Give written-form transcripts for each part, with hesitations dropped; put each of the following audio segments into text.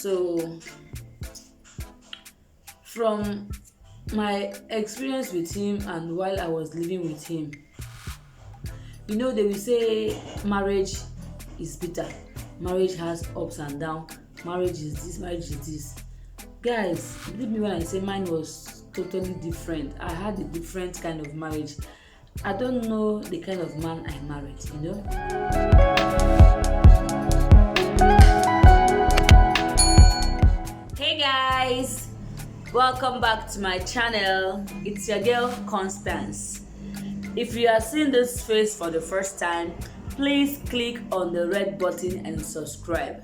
So from my experience with him and while I was living with him, they will say marriage is bitter, marriage has ups and downs, marriage is this, marriage is this. Guys, believe me when I say mine was totally different. I had a different kind of marriage. I don't know the kind of man I married. Hey guys, welcome back to my channel. It's your girl Constance. If you are seeing this face for the first time, please click on the red button and subscribe.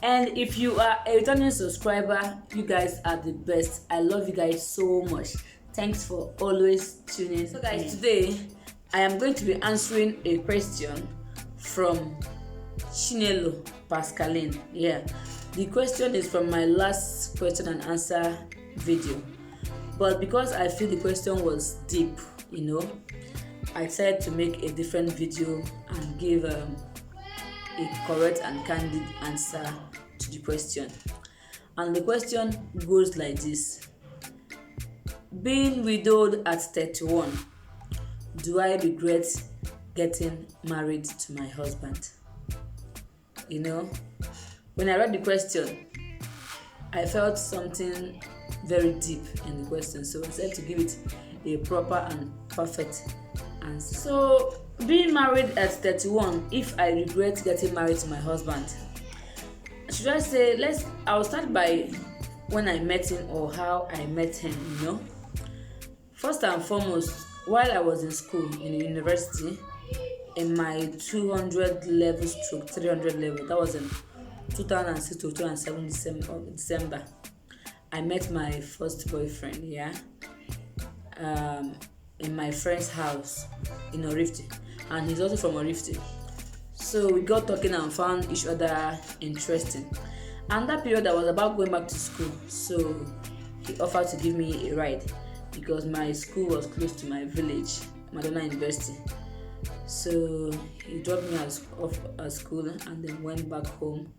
And if you are a returning subscriber, you guys are the best. I love you guys so much. Thanks for always tuning in. So guys, today I am going to be answering a question from Chinelo Pascaline. The question is from my last question and answer video, but because I feel the question was deep, I decided to make a different video and give a correct and candid answer to the question. And the question goes like this: being widowed at 31, do I regret getting married to my husband? When I read the question, I felt something very deep in the question, so I decided to give it a proper and perfect answer. So, being married at 31, if I regret getting married to my husband, should I say, I'll start by when I met him or how I met him. First and foremost, while I was in school, in the university, in my 200 level stroke 300 level, that was in 2006 to 2007 December, I met my first boyfriend, in my friend's house in Orifte, and he's also from Orifte. So we got talking and found each other interesting. And that period I was about going back to school, so he offered to give me a ride because my school was close to my village, Madonna University. So he dropped me off at school and then went back home.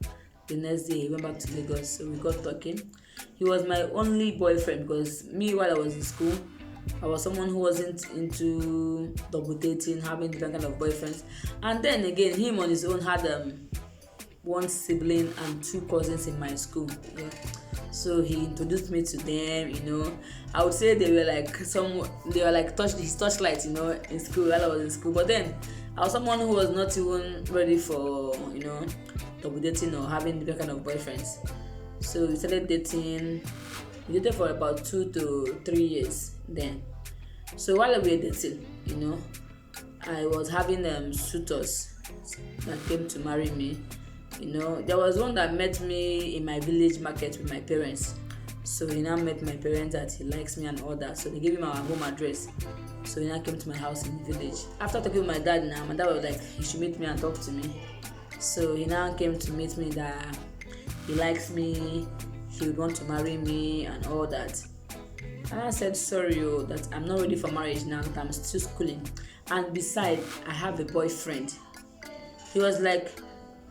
The next day he went back to Lagos, so we got talking. He was my only boyfriend because me, while I was in school, I was someone who wasn't into double dating, having different kind of boyfriends. And then again, him on his own had one sibling and two cousins in my school. So he introduced me to them. I would say they were like his touchlight, in school while I was in school. But then I was someone who was not even ready for double dating or having different kind of boyfriends. So we started dating. We dated for about 2 to 3 years then. So while we were dating, I was having suitors that came to marry me. There was one that met me in my village market with my parents. So he now met my parents that he likes me and all that. So they gave him our home address. So he now came to my house in the village. After talking with my dad my dad was like, he should meet me and talk to me. So he now came to meet me that he likes me, he would want to marry me and all that. And I said, sorry, that I'm not ready for marriage now, that I'm still schooling. And besides, I have a boyfriend. He was like,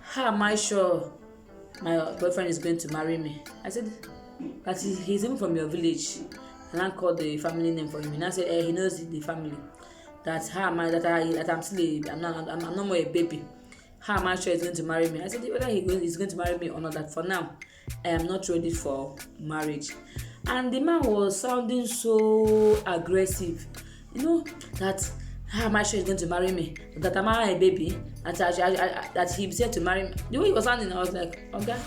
how am I sure my boyfriend is going to marry me? I said, that he's even from your village. And I called the family name for him. And I said, he knows the family. That how am I, that I'm still, I'm no more a baby. How am I sure he's going to marry me? I said, whether he's going to marry me or not, that for now, I am not ready for marriage. And the man was sounding so aggressive, that how am I sure he's going to marry me? That am I a baby? That he said to marry me. The way he was sounding, I was like, okay,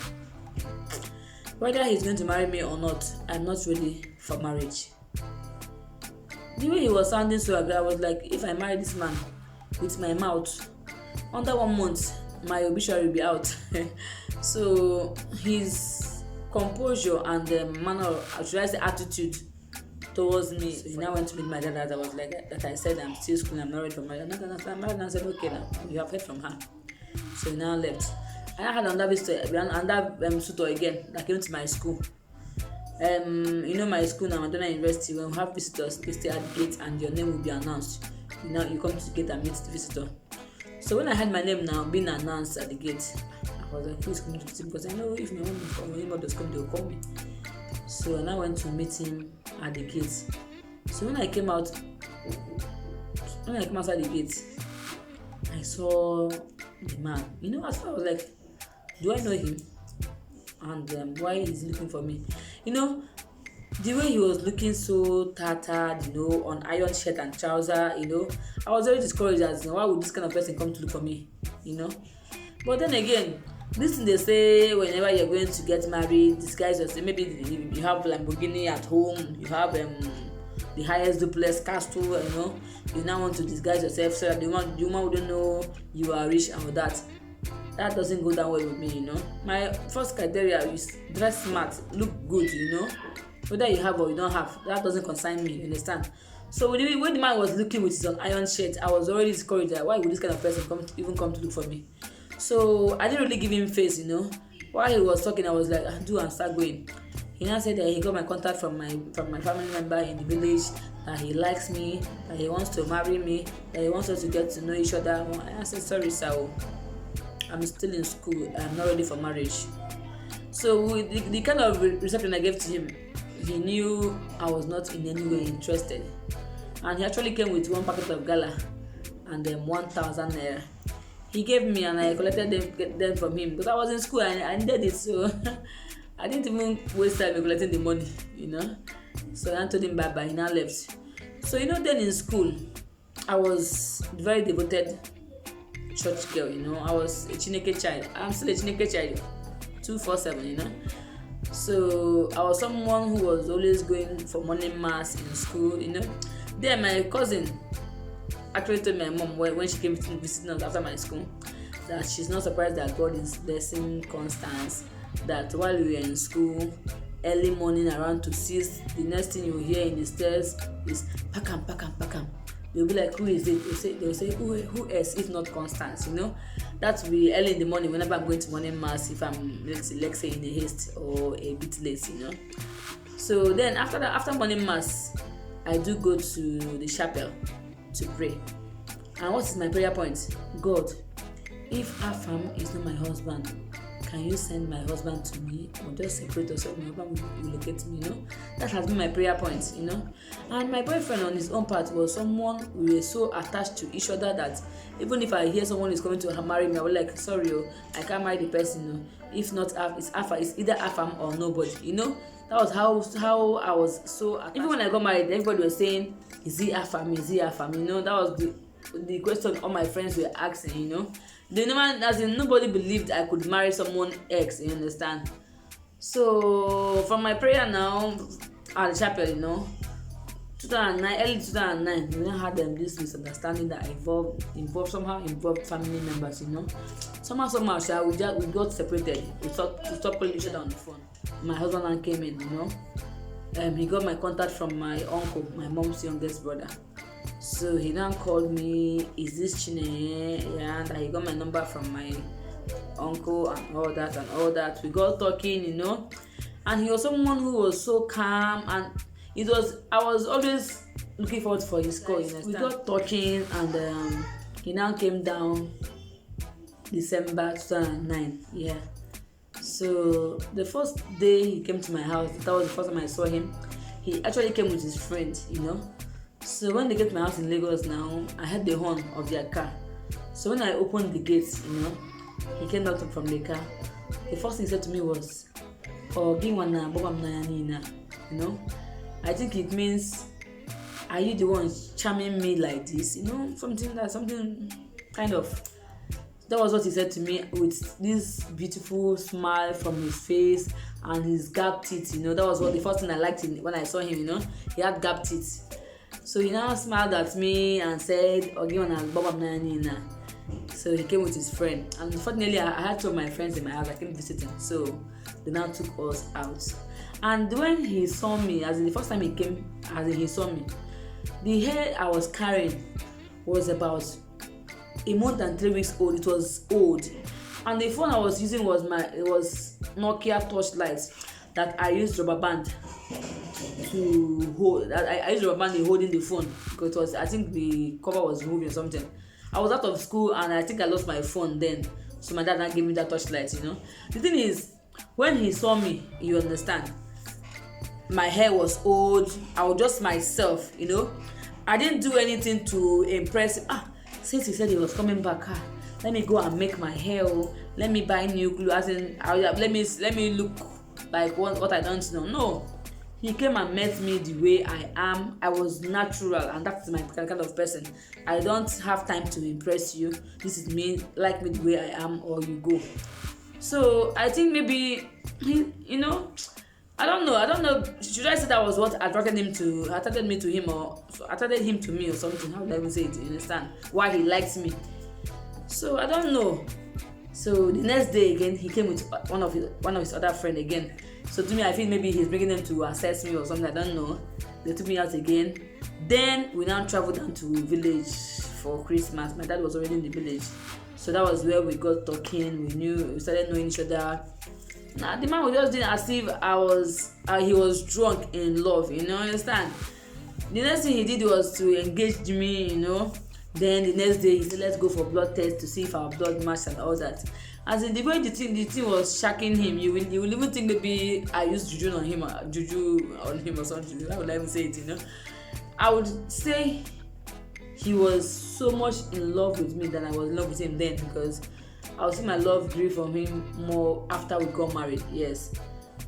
whether he's going to marry me or not, I'm not ready for marriage. The way he was sounding so aggressive, I was like, if I marry this man with my mouth, under 1 month, my obituary will be out. So his composure and the manner, should I say attitude towards me, so he now went to meet my dad as I was like that. I said I'm still schooling, I'm not ready for marriage. I'm married, and I said, okay, now you have heard from her. So he now left. And I had another suitor again that came to my school. My school now, Madonna University, when we have visitors, they stay at the gate and your name will be announced. You come to the gate and meet the visitor. So when I had my name now being announced at the gate, I was like, who's coming to meet him? Because I know if my mom or my neighbor does come, they'll call me. So I went to meet him at the gate. So when I came outside the gate, I saw the man. At first I was like, do I know him? And why is he looking for me? The way he was looking so tattered, on iron shirt and trouser, I was very discouraged as why would this kind of person come to look for me, But then again, this thing they say whenever you're going to get married, disguise yourself. Maybe you have Lamborghini at home, you have the highest duplex castle, you now want to disguise yourself so that the woman wouldn't know you are rich and all that. That doesn't go down well with me, My first criteria is dress smart, look good, Whether you have or you don't have, that doesn't concern me, you understand? So when the man was looking with his iron shirt, I was already discouraged that why would this kind of person come to look for me? So I didn't really give him face, While he was talking, I was like, do and start going. He now said that he got my contact from my family member in the village, that he likes me, that he wants to marry me, that he wants us to get to know each other. I said, sorry, sir, I'm still in school. I'm not ready for marriage. So with the kind of reception I gave to him, he knew I was not in any way interested. And he actually came with one packet of gala and 1,000 naira. He gave me and I collected them from him because I was in school and I needed it, so I didn't even waste time collecting the money, So I told him bye-bye. He now left. So then in school, I was very devoted church girl, I was a Chineke child. I'm still a Chineke child, 247, So I was someone who was always going for morning mass in school, Then my cousin actually told my mom when she came to visit us after my school that she's not surprised that God is blessing Constance, that while we were in school, early morning around to 6, the next thing you hear in the stairs is pakam, pakam, pakam. They'll be like, who is it? They'll say who else if not Constance, That will be early in the morning whenever I'm going to morning mass, if I'm let's say in a haste or a bit late, So then after morning mass, I do go to the chapel to pray. And what is my prayer point? God, if Afam is not my husband, can you send my husband to me, or just separate us so my husband will locate me, That has been my prayer point, And my boyfriend on his own part was someone we were so attached to each other that even if I hear someone is coming to marry me, I was like, sorry, I can't marry the person, If not, it's either Afam or nobody, That was how I was so attached. Even when I got married, everybody was saying, is he Afam? That was the question all my friends were asking, nobody believed I could marry someone else, you understand? So from my prayer now at the chapel, 2009, early 2009, we had this misunderstanding that involved family members, Somehow, we got separated. We stopped calling each other on the phone. My husband came in, he got my contact from my uncle, my mom's youngest brother. So he now called me, is this Chine? Yeah, and he got my number from my uncle and all that. We got talking, And he was someone who was so calm, and I was always looking forward for his call. We got talking, and he now came down December 2009. Yeah. So the first day he came to my house, that was the first time I saw him. He actually came with his friend, So when they get to my house in Lagos now, I heard the horn of their car. So when I opened the gates, he came out from the car. The first thing he said to me was, I think it means, are you the one charming me like this? Something kind of. That was what he said to me with this beautiful smile from his face and his gap teeth, That was the first thing I liked when I saw him, He had gap teeth. So he now smiled at me and said, So he came with his friend. And unfortunately, I had two of my friends in my house. I came visiting. So they now took us out. And when he saw me, as in the first time he came, as in he saw me, the hair I was carrying was about a month and 3 weeks old. It was old. And the phone I was using was Nokia Torchlight that I used rubber band to hold. I used rubber band in holding the phone because I think the cover was removed or something. I was out of school and I think I lost my phone then. So my dad now gave me that torchlight, you know. The thing is, when he saw me, you understand, my hair was old, I was just myself, you know. I didn't do anything to impress him. Since he said he was coming back, let me go and make my hair, let me buy new glue, as in let me look like what I don't know. No, he came and met me the way I am. I was natural, and that's my kind of person. I don't have time to impress you. This is me, like me the way I am, or you go. So I think maybe, you know, I don't know. Should I say that was what attracted me to him, or attracted him to me, or something? How would I even say it? You understand? Why he likes me? So I don't know. So the next day again, he came with one of his other friend again. So to me, I feel maybe he's bringing them to assess me or something. I don't know. They took me out again. Then we now traveled down to village for Christmas. My dad was already in the village, so that was where we got talking. We started knowing each other. Now the man was just doing as if he was drunk in love, you know, understand? The next thing he did was to engage me, you know. Then the next day he said, let's go for blood test to see if our blood matched and all that. As in the way the thing was shocking him, you will even think maybe I used juju on him or something. How would I even say it, you know? I would say he was so much in love with me than I was in love with him then, because I would see my love grew from him more after we got married. Yes.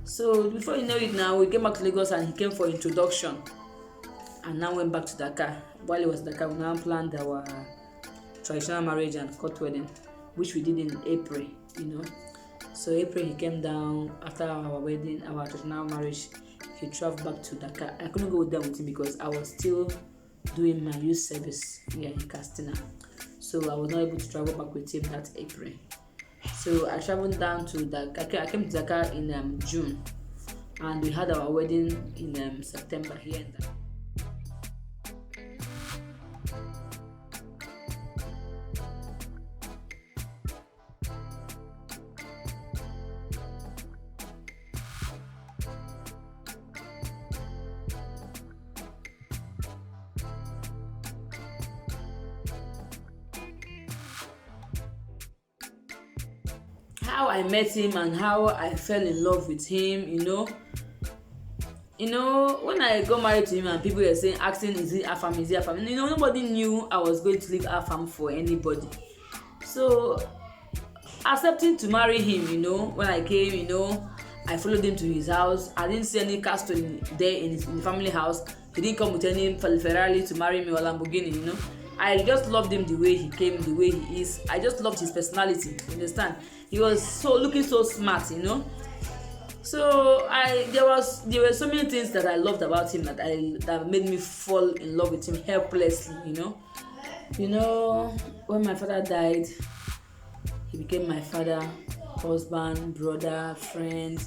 So before you know it, now we came back to Lagos and he came for introduction, and now went back to Dakar. While he was in Dakar, we now planned our traditional marriage and court wedding, which we did in April, you know. So April he came down after our wedding, our traditional marriage. He traveled back to Dakar. I couldn't go down with him because I was still doing my youth service here in Castina. So I was not able to travel back with him that April. So I traveled down to Dakar. I came to Dakar in June, and we had our wedding in September here in Dakar. How I met him and how I fell in love with him, you know, when I got married to him and people were asking, is it Afam, you know, nobody knew I was going to leave Afam for anybody. So accepting to marry him, you know, when I came, you know, I followed him to his house. I didn't see any castle in the family house. He didn't come with any Ferrari to marry me or Lamborghini, you know. I just loved him the way he came, the way he is. I just loved his personality, you understand? He was looking so smart, you know. So there were so many things that I loved about him that made me fall in love with him helplessly, you know. You know, when my father died, he became my father, husband, brother, friend.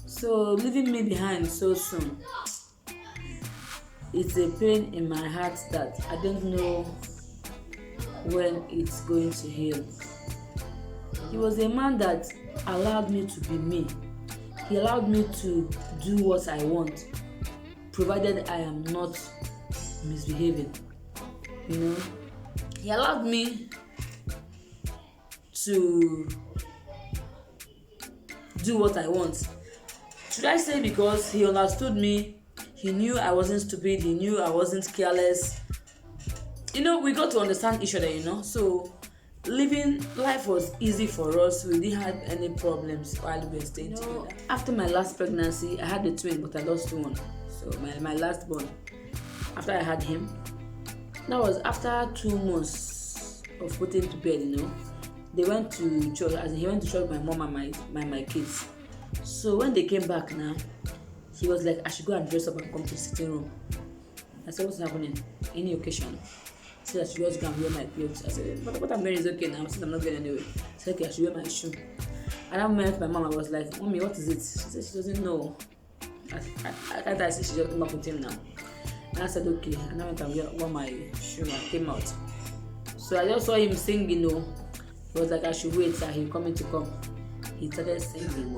So leaving me behind so soon, it's a pain in my heart that I don't know when it's going to heal. He was a man that allowed me to be me. He allowed me to do what I want, provided I am not misbehaving. You know, he allowed me to do what I want. Should I say because he understood me? He knew I wasn't stupid. He knew I wasn't careless. You know, we got to understand each other, you know. So living life was easy for us. We didn't have any problems while we were staying together. After my last pregnancy, I had a twin, but I lost one. So my last born, after I had him, that was after 2 months of putting him to bed, you know. They went to church, as he went to church with my mom and my kids. So when they came back now, he was like, I should go and dress up and come to the sitting room. I said, what's happening? Any occasion? He said I should just go and wear my clothes. I said, but what I'm wearing is okay now, since I'm not going anywhere. He said, okay, I should wear my shoe. And I met my mom, I was like, Mommy, what is it? She said she doesn't know. I can't say she just came up with him now. And I said, okay. And I went and wore my shoe and came out. So I just saw him singing, you know. He was like, I should wait, that he's coming to come. He started singing.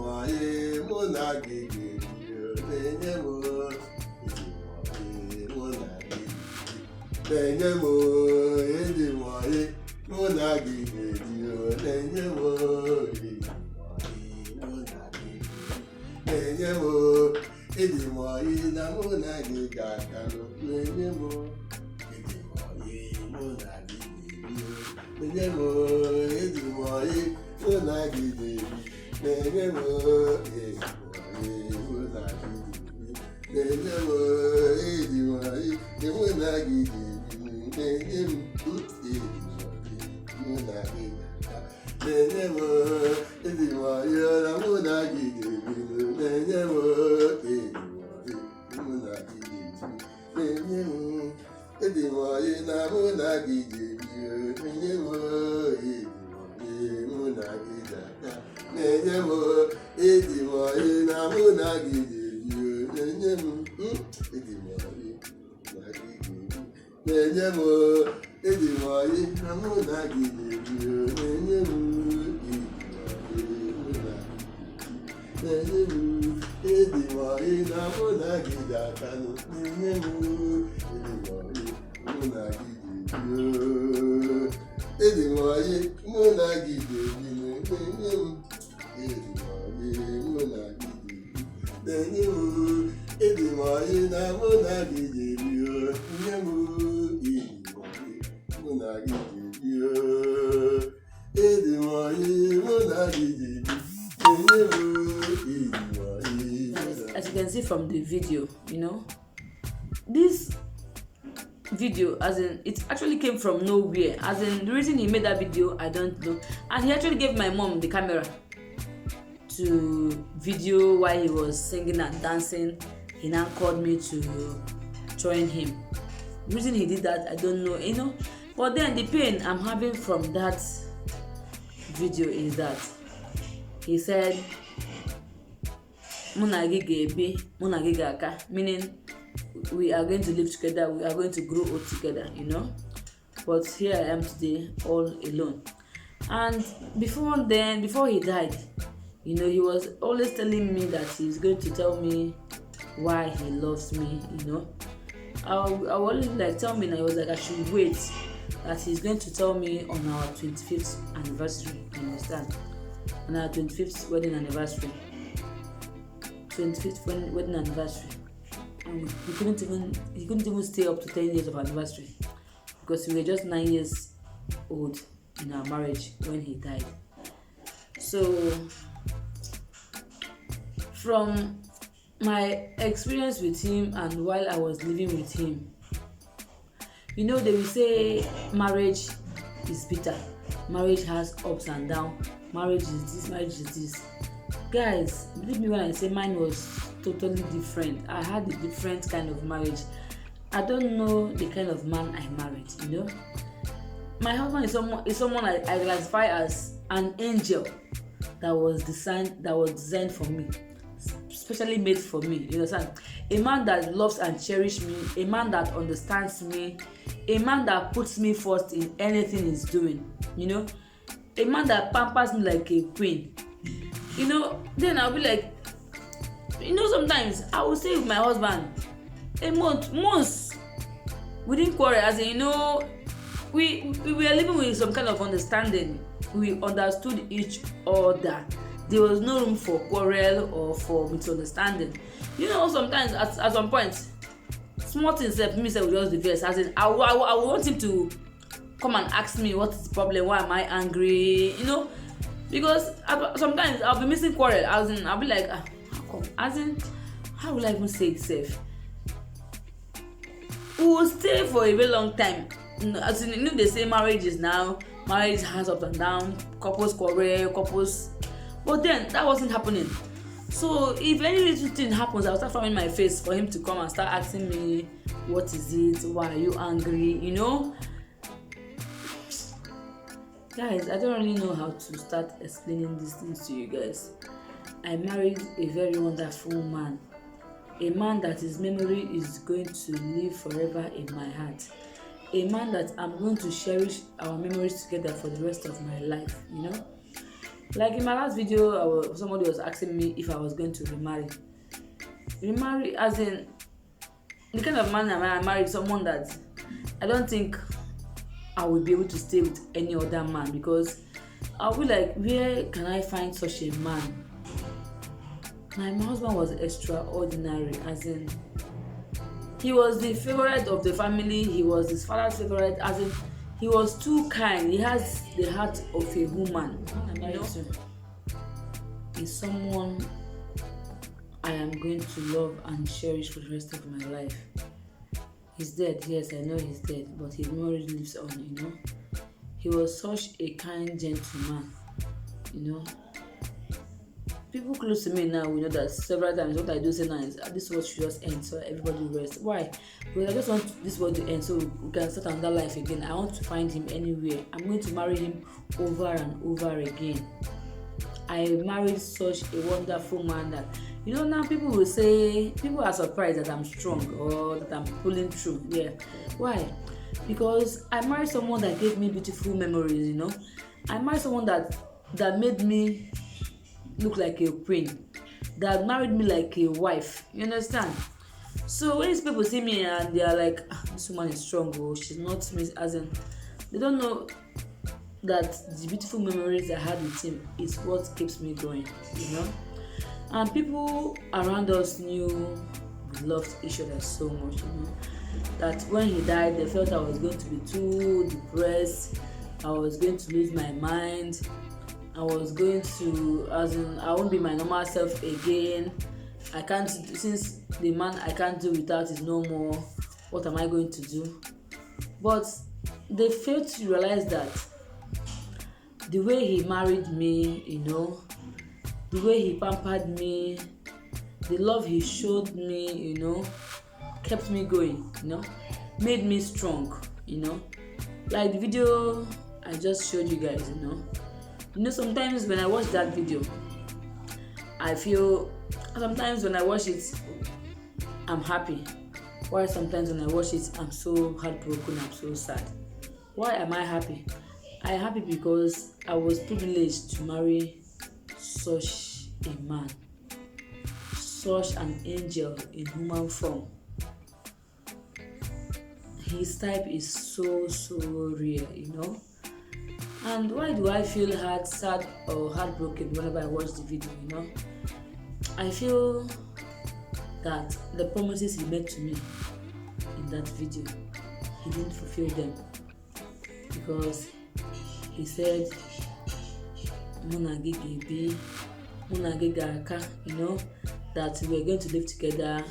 As you can see from the video, this video, as in, it actually came from nowhere. As in, the reason he made that video, I don't know. And he actually gave my mom the camera to video while he was singing and dancing. He now called me to join him. The reason he did that, I don't know, But then the pain I'm having from that video is that he said, meaning we are going to live together, we are going to grow old together, But here I am today, all alone. And before he died, he was always telling me that he's going to tell me why he loves me, I always tell me, and I was like, I should wait, that he's going to tell me on our 25th anniversary, you understand? On our 25th wedding anniversary. 25th wedding anniversary. And he couldn't even stay up to 10 years of anniversary, because we were just 9 years old in our marriage when he died. So from my experience with him and while I was living with him, they will say marriage is bitter, marriage has ups and downs, marriage is this, marriage is this. Guys, believe me when I say mine was totally different. I had a different kind of marriage. I don't know the kind of man I married, My husband is someone I classify as an angel that was designed for me, specially made for me, you understand? A man that loves and cherishes me, a man that understands me, a man that puts me first in anything he's doing, a man that pampers me like a queen. Then I'll be like, sometimes I will stay with my husband a months. We didn't quarrel, as in, we were living with some kind of understanding. We understood each other. There was no room for quarrel or for misunderstanding. Sometimes at some point, small things me say we just diverse. As in, I want him to come and ask me what is the problem, why am I angry, because sometimes I'll be missing quarrel. As in, I'll be like, how come? As in, how will I even say it safe? We will stay for a very long time. As in, they say marriage has up and down, couples quarrel, but then that wasn't happening. So if any little thing happens, I'll start frowning my face for him to come and start asking me, what is it? Why are you angry? Guys, I don't really know how to start explaining these things to you guys. I married a very wonderful man. A man that his memory is going to live forever in my heart. A man that I'm going to cherish our memories together for the rest of my life, Like in my last video, somebody was asking me if I was going to remarry. Remarry as in, the kind of man I married, someone that I don't think I will be able to stay with any other man, because I'll be like, where can I find such a man? My husband was extraordinary, as in he was the favorite of the family. He was his father's favorite, as in he was too kind. He has the heart of a woman. You know, is someone I am going to love and cherish for the rest of my life. He's dead, yes, I know he's dead, but his memory lives on, you know. He was such a kind gentleman, you know. People close to me now will know that several times what I do say now is this world should just end so everybody will rest. Why? Because I just want this world to end so we can start another life again. I want to find him anywhere. I'm going to marry him over and over again. I married such a wonderful man that, you know, now people will say, people are surprised that I'm strong or that I'm pulling through. Yeah. Why? Because I married someone that gave me beautiful memories, you know. I married someone that made me look like a queen, that married me like a wife. You understand? So when these people see me and they are like, this woman is strong, oh, she's not me, as in, they don't know that the beautiful memories I had with him is what keeps me going, you know. And people around us knew we loved each other so much, you know, that when he died, they felt I was going to be too depressed, I was going to lose my mind, I was going to, as in, I won't be my normal self again. I can't, since the man I can't do without is no more, what am I going to do? But they failed to realize that the way he married me, you know, the way he pampered me, the love he showed me, you know, kept me going, you know, made me strong, you know. Like the video I just showed you guys, you know. You know, sometimes when I watch that video, I feel, sometimes when I watch it, I'm happy. While sometimes when I watch it, I'm so heartbroken, I'm so sad. Why am I happy? I am happy because I was privileged to marry such a man, such an angel in human form. His type is so real, you know. And why do I feel sad or heartbroken whenever I watch the video, you know? I feel that the promises he made to me in that video, he didn't fulfill them, because he said, Munagigi, you know, that we are going to live together,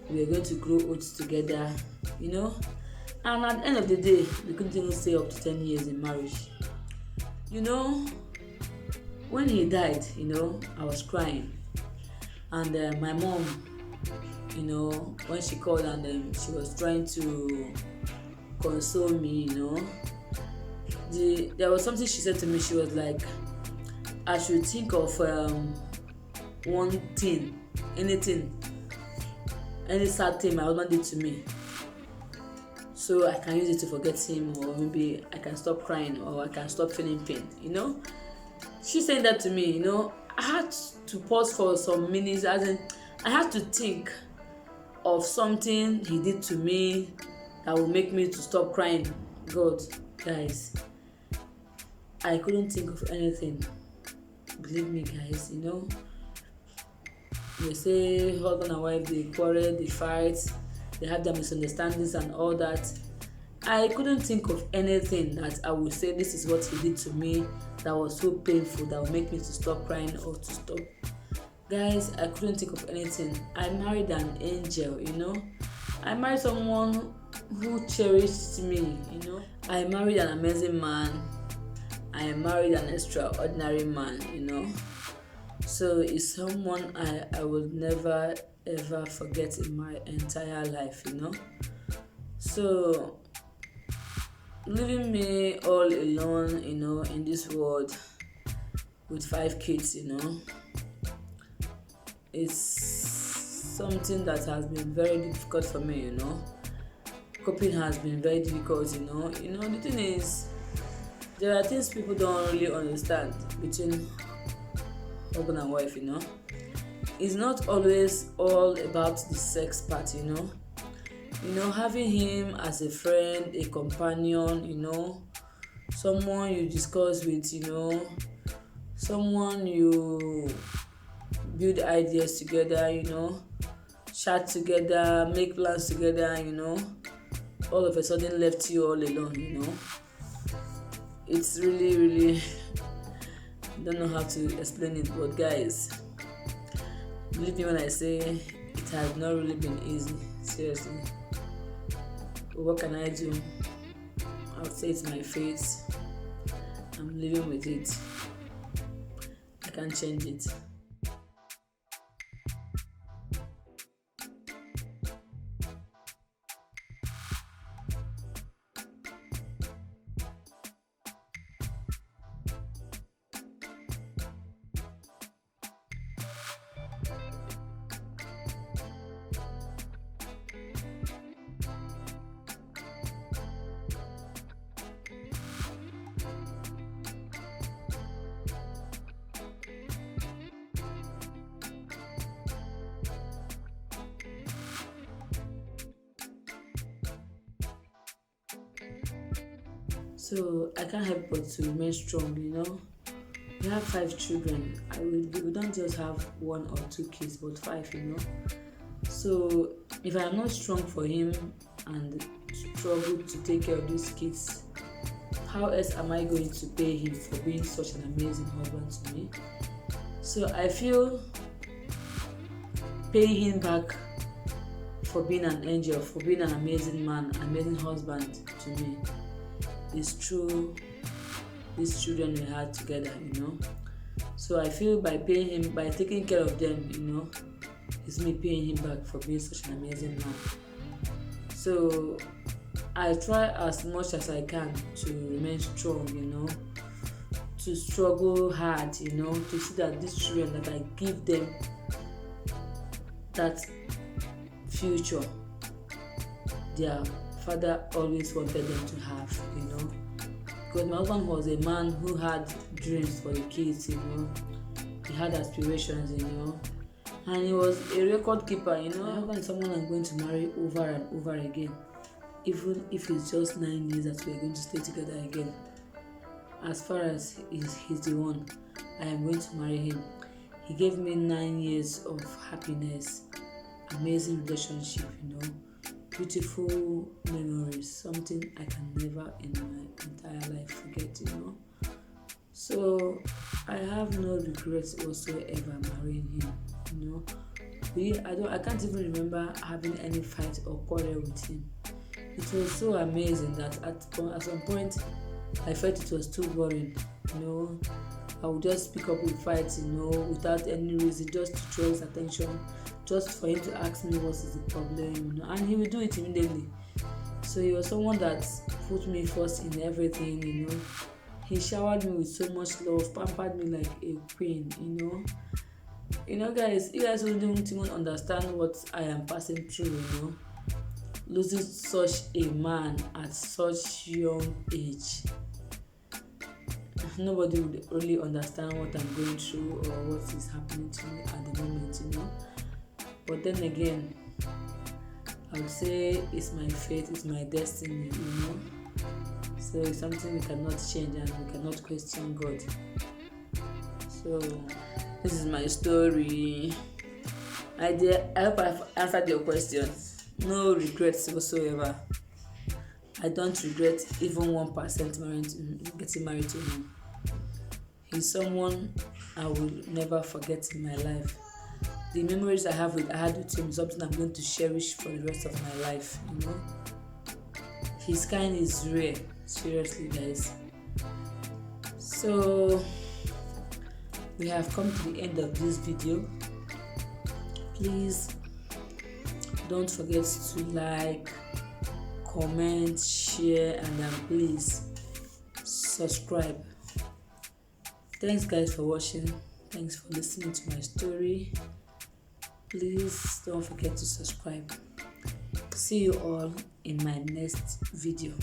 we are going to grow old together, you know. And at the end of the day, we couldn't even stay up to 10 years in marriage. You know, when he died, you know, I was crying. And my mom, you know, when she called and she was trying to console me, you know, there was something she said to me. She was like, I should think of one thing, anything, any sad thing my husband did to me, so I can use it to forget him, or maybe I can stop crying, or I can stop feeling pain, you know. She said that to me, you know. I had to pause for some minutes, as in I had to think of something he did to me that would make me to stop crying. God, guys, I couldn't think of anything. Believe me, guys, you know. They say husband and wife, they quarrel, they fight, they have their misunderstandings and all that. I couldn't think of anything that I would say this is what he did to me that was so painful that would make me to stop crying or to stop. Guys, I couldn't think of anything. I married an angel, you know. I married someone who cherished me, you know. I married an amazing man. I married an extraordinary man, you know. So it's someone I would never ever forget in my entire life, you know. So leaving me all alone, you know, in this world with 5 kids, you know, it's something that has been very difficult for me, you know. Coping has been very difficult, you know. You know, the thing is, there are things people don't really understand between husband and wife, you know. It's not always all about the sex part, you know. You know, having him as a friend, a companion, you know, someone you discuss with, you know, someone you build ideas together, chat together, make plans together, all of a sudden left you all alone. It's really, really, I don't know how to explain it, but guys, believe me when I say it has not really been easy, seriously. But what can I do? I would say it's my fate. I'm living with it. I can't change it. So I can't help but to remain strong. We have 5 children. We don't just have 1 or 2 kids, but 5. So if I am not strong for him and struggle to take care of these kids, how else am I going to pay him for being such an amazing husband to me? So I feel paying him back for being an angel, for being an amazing man, amazing husband to me, is through these children we had together. So I feel by paying him, by taking care of them, it's me paying him back for being such an amazing man. So I try as much as I can to remain strong, to struggle hard, to see that these children, that I give them that future their father always wanted them to have, because my husband was a man who had dreams for the kids, he had aspirations, and he was a record keeper. My husband is someone I'm going to marry over and over again, even if it's just 9 years that we're going to stay together again. As far as he's the one, I am going to marry him. He gave me 9 years of happiness, amazing relationship, beautiful memories, something I can never in my entire life forget, So I have no regrets whatsoever marrying him, I can't even remember having any fight or quarrel with him. It was so amazing that at some point I felt it was too boring, I would just pick up with fights, without any reason, just to draw his attention, just for him to ask me what is the problem, and he will do it immediately. So he was someone that put me first in everything, He showered me with so much love, pampered me like a queen, Guys, you guys don't even understand what I am passing through, Losing such a man at such young age. Nobody would really understand what I'm going through or what is happening to me at the moment, But then again, I would say it's my fate, it's my destiny, So it's something we cannot change and we cannot question God. So this is my story. I hope I've answered your questions. No regrets whatsoever. I don't regret even 1% getting married to him. He's someone I will never forget in my life. The memories I had with him is something I'm going to cherish for the rest of my life, His kind is rare, seriously, guys. So we have come to the end of this video. Please don't forget to like, comment, share, and please subscribe. Thanks guys for watching. Thanks for listening to my story. Please don't forget to subscribe. See you all in my next video.